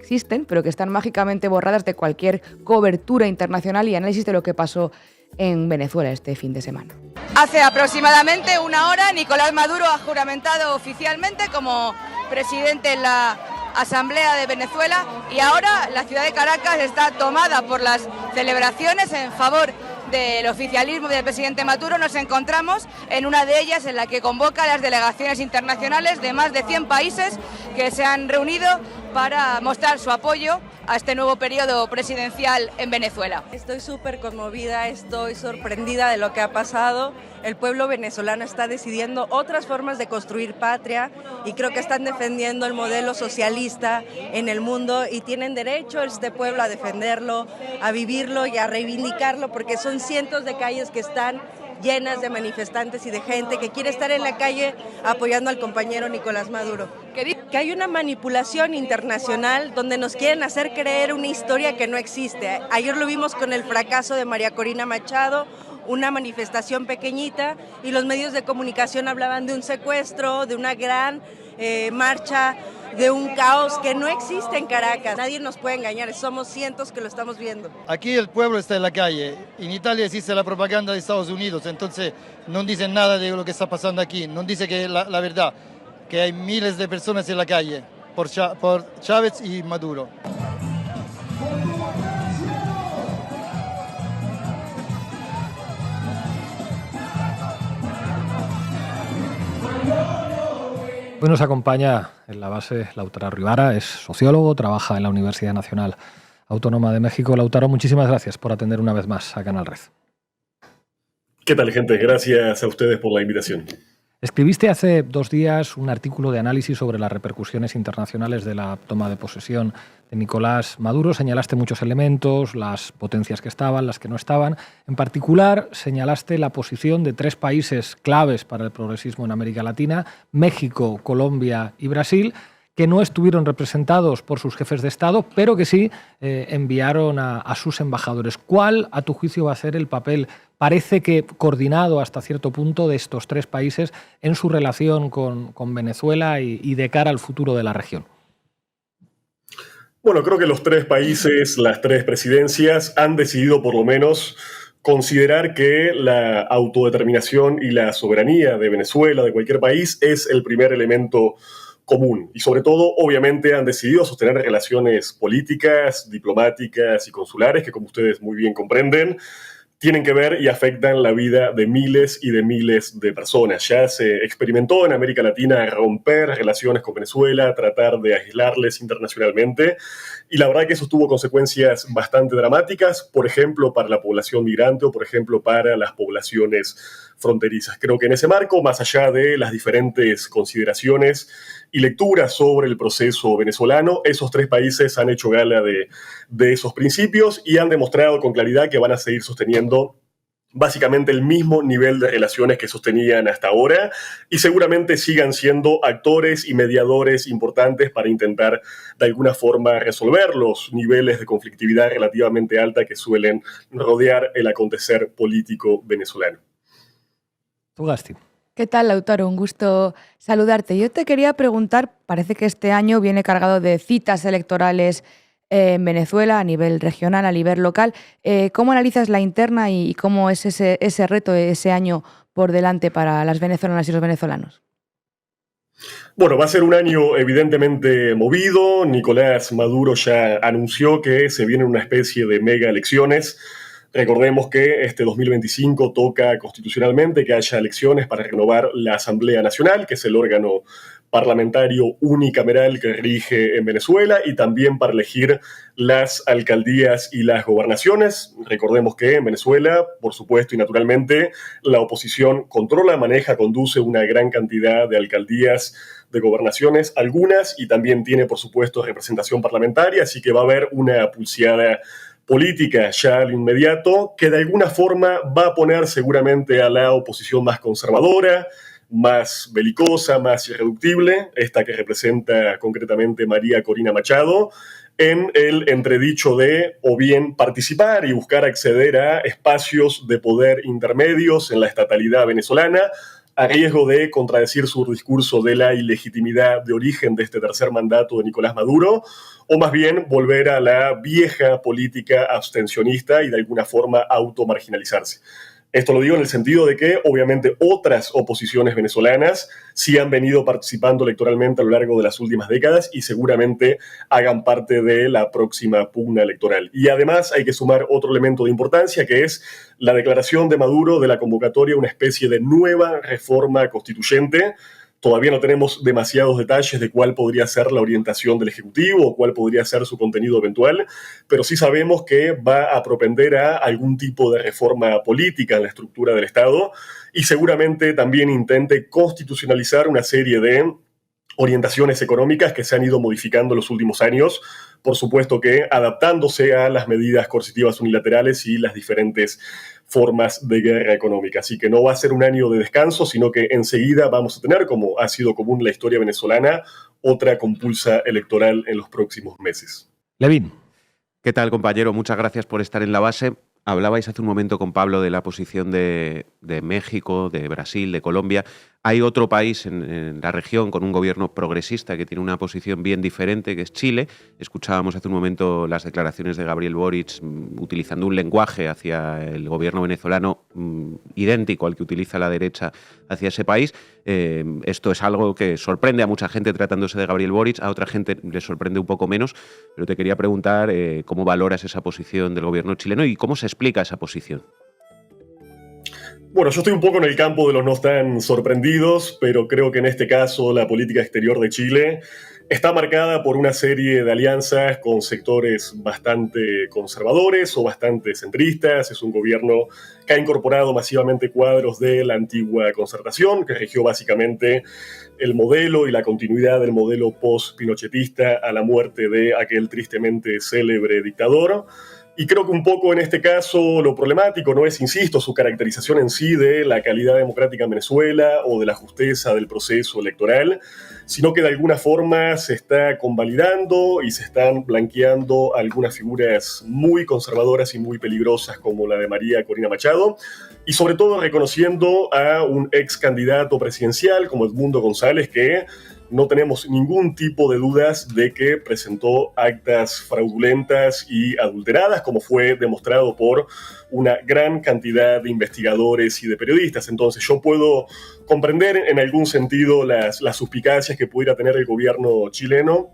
pero que están mágicamente borradas de cualquier cobertura internacional y análisis de lo que pasó en Venezuela este fin de semana. Hace aproximadamente una hora, Nicolás Maduro ha juramentado oficialmente como presidente en la Asamblea de Venezuela y ahora la ciudad de Caracas está tomada por las celebraciones en favor del oficialismo del presidente Maduro. Nos encontramos en una de ellas en la que convoca a las delegaciones internacionales de más de 100 países que se han reunido para mostrar su apoyo a este nuevo periodo presidencial en Venezuela. Estoy súper conmovida, estoy sorprendida de lo que ha pasado. El pueblo venezolano está decidiendo otras formas de construir patria y creo que están defendiendo el modelo socialista en el mundo y tienen derecho este pueblo a defenderlo, a vivirlo y a reivindicarlo, porque son cientos de calles que están llenas de manifestantes y de gente que quiere estar en la calle apoyando al compañero Nicolás Maduro. Que hay una manipulación internacional donde nos quieren hacer creer una historia que no existe. Ayer lo vimos con el fracaso de María Corina Machado, una manifestación pequeñita, y los medios de comunicación hablaban de un secuestro, de una gran marcha, de un caos que no existe en Caracas. Nadie nos puede engañar, somos cientos que lo estamos viendo. Aquí el pueblo está en la calle. En Italia existe la propaganda de Estados Unidos, entonces no dicen nada de lo que está pasando aquí. No dice que la verdad, que hay miles de personas en la calle por Chávez y Maduro. Hoy nos acompaña en la base Lautaro Rivara, es sociólogo, trabaja en la Universidad Nacional Autónoma de México. Lautaro, muchísimas gracias por atender una vez más a Canal Red. ¿Qué tal, gente? Gracias a ustedes por la invitación. Escribiste hace 2 días un artículo de análisis sobre las repercusiones internacionales de la toma de posesión de Nicolás Maduro. Señalaste muchos elementos, las potencias que estaban, las que no estaban. En particular, señalaste la posición de 3 países claves para el progresismo en América Latina, México, Colombia y Brasil, que no estuvieron representados por sus jefes de Estado, pero que sí enviaron a sus embajadores. ¿Cuál, a tu juicio, va a ser el papel, parece que coordinado hasta cierto punto, de estos 3 países en su relación con Venezuela y de cara al futuro de la región? Bueno, creo que los 3 países, las 3 presidencias, han decidido por lo menos considerar que la autodeterminación y la soberanía de Venezuela, de cualquier país, es el primer elemento común. Y sobre todo, obviamente, han decidido sostener relaciones políticas, diplomáticas y consulares que, como ustedes muy bien comprenden, tienen que ver y afectan la vida de miles y de miles de personas. Ya se experimentó en América Latina romper relaciones con Venezuela, tratar de aislarles internacionalmente, y la verdad que eso tuvo consecuencias bastante dramáticas, por ejemplo, para la población migrante o, por ejemplo, para las poblaciones fronterizas. Creo que en ese marco, más allá de las diferentes consideraciones y lecturas sobre el proceso venezolano, esos 3 países han hecho gala de esos principios y han demostrado con claridad que van a seguir sosteniendo básicamente el mismo nivel de relaciones que sostenían hasta ahora y seguramente sigan siendo actores y mediadores importantes para intentar de alguna forma resolver los niveles de conflictividad relativamente alta que suelen rodear el acontecer político venezolano. Zugasti. ¿Qué tal, Lautaro? Un gusto saludarte. Yo te quería preguntar, parece que este año viene cargado de citas electorales en Venezuela, a nivel regional, a nivel local. ¿Cómo analizas la interna y cómo es ese reto, ese año por delante para las venezolanas y los venezolanos? Bueno, va a ser un año evidentemente movido. Nicolás Maduro ya anunció que se viene una especie de mega elecciones Recordemos que este 2025 toca constitucionalmente que haya elecciones para renovar la Asamblea Nacional, que es el órgano parlamentario unicameral que rige en Venezuela, y también para elegir las alcaldías y las gobernaciones. Recordemos que en Venezuela, por supuesto y naturalmente, la oposición controla, maneja, conduce una gran cantidad de alcaldías, de gobernaciones, algunas, y también tiene, por supuesto, representación parlamentaria, así que va a haber una pulseada política ya al inmediato, que de alguna forma va a poner seguramente a la oposición más conservadora, más belicosa, más irreductible, esta que representa concretamente María Corina Machado, en el entredicho de o bien participar y buscar acceder a espacios de poder intermedios en la estatalidad venezolana, a riesgo de contradecir su discurso de la ilegitimidad de origen de este tercer mandato de Nicolás Maduro, o más bien volver a la vieja política abstencionista y de alguna forma automarginalizarse. Esto lo digo en el sentido de que, obviamente, otras oposiciones venezolanas sí han venido participando electoralmente a lo largo de las últimas décadas y seguramente hagan parte de la próxima pugna electoral. Y además hay que sumar otro elemento de importancia, que es la declaración de Maduro de la convocatoria a una especie de nueva reforma constituyente. Todavía no tenemos demasiados detalles de cuál podría ser la orientación del Ejecutivo o cuál podría ser su contenido eventual, pero sí sabemos que va a propender a algún tipo de reforma política en la estructura del Estado y seguramente también intente constitucionalizar una serie de orientaciones económicas que se han ido modificando en los últimos años, por supuesto que adaptándose a las medidas coercitivas unilaterales y las diferentes formas de guerra económica. Así que no va a ser un año de descanso, sino que enseguida vamos a tener, como ha sido común en la historia venezolana, otra compulsa electoral en los próximos meses. Levin. ¿Qué tal, compañero? Muchas gracias por estar en la base. Hablabais hace un momento con Pablo de la posición de México, de Brasil, de Colombia. Hay otro país en la región con un gobierno progresista que tiene una posición bien diferente, que es Chile. Escuchábamos hace un momento las declaraciones de Gabriel Boric utilizando un lenguaje hacia el gobierno venezolano idéntico al que utiliza la derecha hacia ese país. Esto es algo que sorprende a mucha gente tratándose de Gabriel Boric, a otra gente le sorprende un poco menos, pero te quería preguntar cómo valoras esa posición del gobierno chileno y cómo se explica esa posición. Bueno, yo estoy un poco en el campo de los no tan sorprendidos, pero creo que en este caso la política exterior de Chile está marcada por una serie de alianzas con sectores bastante conservadores o bastante centristas. Es un gobierno que ha incorporado masivamente cuadros de la antigua Concertación, que rigió básicamente el modelo y la continuidad del modelo post-pinochetista a la muerte de aquel tristemente célebre dictador. Y creo que un poco en este caso lo problemático no es, insisto, su caracterización en sí de la calidad democrática en Venezuela o de la justeza del proceso electoral, sino que de alguna forma se está convalidando y se están blanqueando algunas figuras muy conservadoras y muy peligrosas como la de María Corina Machado, y sobre todo reconociendo a un ex candidato presidencial como Edmundo González, que no tenemos ningún tipo de dudas de que presentó actas fraudulentas y adulteradas, como fue demostrado por una gran cantidad de investigadores y de periodistas. Entonces yo puedo comprender en algún sentido las suspicacias que pudiera tener el gobierno chileno,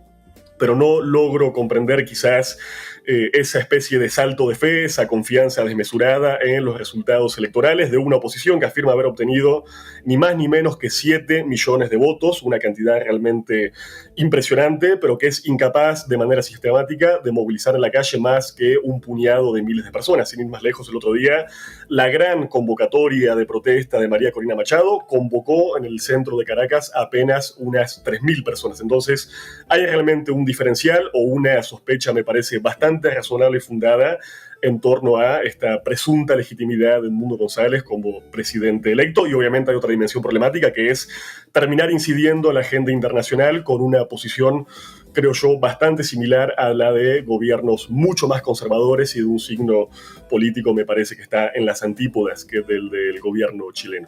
pero no logro comprender quizás esa especie de salto de fe, esa confianza desmesurada en los resultados electorales de una oposición que afirma haber obtenido ni más ni menos que 7 millones de votos, una cantidad realmente impresionante, pero que es incapaz de manera sistemática de movilizar en la calle más que un puñado de miles de personas. Sin ir más lejos, el otro día, la gran convocatoria de protesta de María Corina Machado convocó en el centro de Caracas apenas unas 3.000 personas. Entonces, hay realmente un diferencial o una sospecha, me parece, bastante razonable y fundada en torno a esta presunta legitimidad de Edmundo González como presidente electo. Y obviamente hay otra dimensión problemática, que es terminar incidiendo en la agenda internacional con una posición, creo yo, bastante similar a la de gobiernos mucho más conservadores y de un signo político, me parece que está en las antípodas que del gobierno chileno.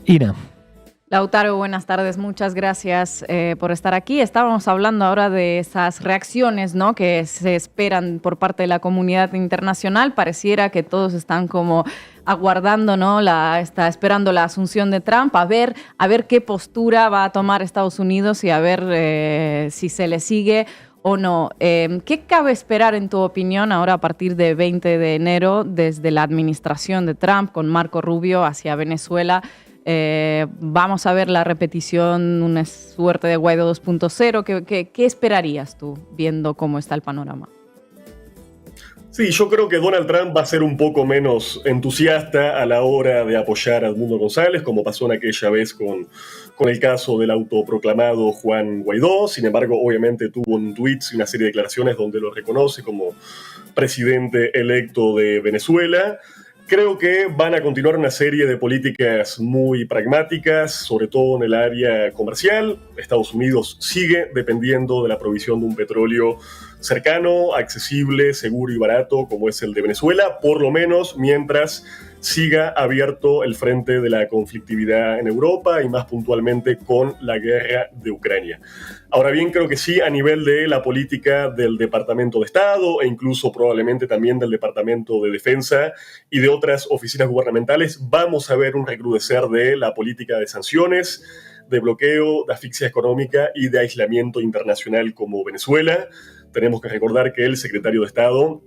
Ina. Lautaro, buenas tardes, muchas gracias por estar aquí. Estábamos hablando ahora de esas reacciones, ¿no?, que se esperan por parte de la comunidad internacional. Pareciera que todos están como aguardando, ¿no?, está esperando la asunción de Trump, a ver qué postura va a tomar Estados Unidos y a ver si se le sigue o no. ¿Qué cabe esperar, en tu opinión, ahora a partir de 20 de enero, desde la administración de Trump con Marco Rubio hacia Venezuela? Vamos a ver la repetición, una suerte de Guaidó 2.0. ¿Qué esperarías tú, viendo cómo está el panorama? Sí, yo creo que Donald Trump va a ser un poco menos entusiasta a la hora de apoyar a Edmundo González, como pasó en aquella vez con el caso del autoproclamado Juan Guaidó. Sin embargo, obviamente tuvo un tweets y una serie de declaraciones donde lo reconoce como presidente electo de Venezuela. Creo que van a continuar una serie de políticas muy pragmáticas, sobre todo en el área comercial. Estados Unidos sigue dependiendo de la provisión de un petróleo cercano, accesible, seguro y barato, como es el de Venezuela, por lo menos mientras siga abierto el frente de la conflictividad en Europa y más puntualmente con la guerra de Ucrania. Ahora bien, creo que sí, a nivel de la política del Departamento de Estado e incluso probablemente también del Departamento de Defensa y de otras oficinas gubernamentales, vamos a ver un recrudecer de la política de sanciones, de bloqueo, de asfixia económica y de aislamiento internacional como Venezuela. Tenemos que recordar que el secretario de Estado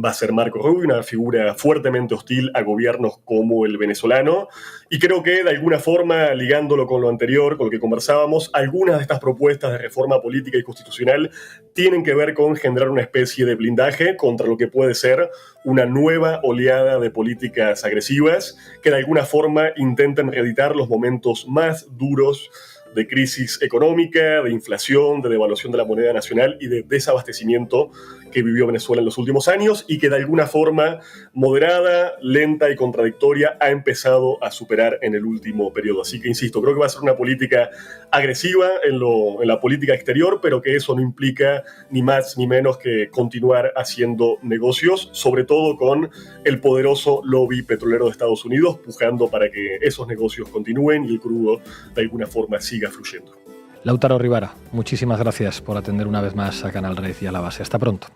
va a ser Marco Rubio, una figura fuertemente hostil a gobiernos como el venezolano. Y creo que, de alguna forma, ligándolo con lo anterior, con lo que conversábamos, algunas de estas propuestas de reforma política y constitucional tienen que ver con generar una especie de blindaje contra lo que puede ser una nueva oleada de políticas agresivas que, de alguna forma, intenten reeditar los momentos más duros de crisis económica, de inflación, de devaluación de la moneda nacional y de desabastecimiento que vivió Venezuela en los últimos años y que de alguna forma moderada, lenta y contradictoria ha empezado a superar en el último periodo. Así que, insisto, creo que va a ser una política agresiva en la política exterior, pero que eso no implica ni más ni menos que continuar haciendo negocios, sobre todo con el poderoso lobby petrolero de Estados Unidos, pujando para que esos negocios continúen y el crudo de alguna forma siga fluyendo. Lautaro Rivara, muchísimas gracias por atender una vez más a Canal Red y a La Base. Hasta pronto.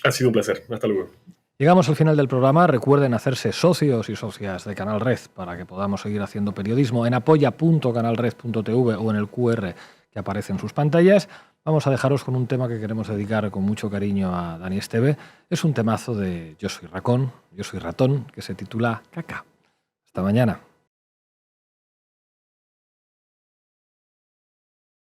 Ha sido un placer. Hasta luego. Llegamos al final del programa. Recuerden hacerse socios y socias de Canal Red para que podamos seguir haciendo periodismo en apoya.canalred.tv o en el QR que aparece en sus pantallas. Vamos a dejaros con un tema que queremos dedicar con mucho cariño a Dani Esteve. Es un temazo de Yo soy Ratón, que se titula Caca. Hasta mañana.